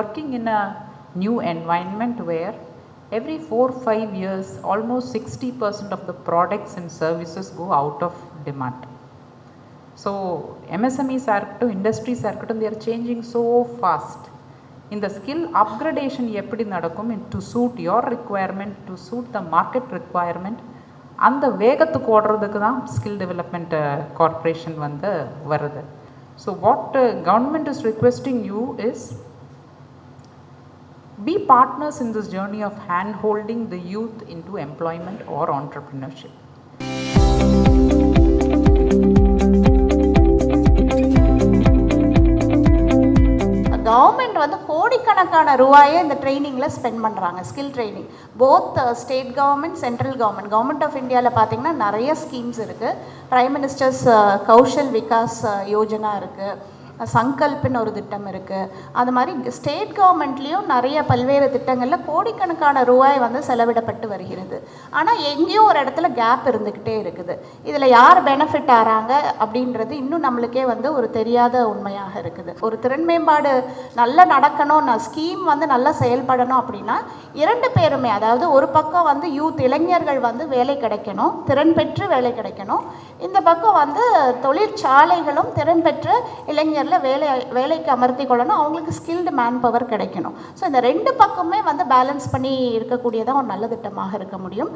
working in a new environment where every 4-5 years almost 60% of the products and services go out of demand. So MSMEs இருக்கட்டும், industries இருக்கட்டும், they are changing so fast. இந்த skill upgradation எப்படி நடக்கும் to suit your requirement, to suit the market requirement, அந்த வேகத்துக்கு ஓடுறதுக்கு தான் skill development corporation வந்து வருது. So what government is requesting you is be partners in this journey of hand holding the youth into employment or entrepreneurship. Government வந்து கோடிக்கணக்கான ரூபாயை இந்த ட்ரைனிங்கில் ஸ்பெண்ட் பண்ணுறாங்க. Skill training both state government, central government. Government of இந்தியாவில் பார்த்திங்கன்னா நிறைய schemes இருக்குது. பிரைம் மினிஸ்டர்ஸ் கௌஷல் விகாஸ் யோஜனா இருக்குது, சங்கல்ப்னு ஒரு திட்டம் இருக்குது. அது மாதிரி ஸ்டேட் கவர்மெண்ட்லேயும் நிறைய பல்வேறு திட்டங்களில் கோடிக்கணக்கான ரூபாய் வந்து செலவிடப்பட்டு வருகிறது. ஆனால் எங்கேயும் ஒரு இடத்துல கேப் இருந்துக்கிட்டே இருக்குது. இதில் யார் பெனிஃபிட் ஆகிறாங்க அப்படின்றது இன்னும் நம்மளுக்கே வந்து ஒரு தெரியாத உண்மையாக இருக்குது. ஒரு திறன் மேம்பாடு நல்லா நடக்கணும், ஸ்கீம் வந்து நல்லா செயல்படணும் அப்படின்னா இரண்டு பேருமே, அதாவது ஒரு பக்கம் வந்து யூத் இளைஞர்கள் வந்து வேலை கிடைக்கணும், திறன் பெற்று வேலை கிடைக்கணும். இந்த பக்கம் வந்து தொழிற்சாலைகளும் திறன் பெற்ற இளைஞர் வேலைக்கு அமர்த்தி கொள்ளணும், அவங்களுக்கு ஸ்கில்டு மேன் பவர் கிடைக்கணும். ஸோ இந்த ரெண்டு பக்கமே வந்து பேலன்ஸ் பண்ணி இருக்கக்கூடியதான் ஒரு நல்ல திட்டமாக இருக்க முடியும்.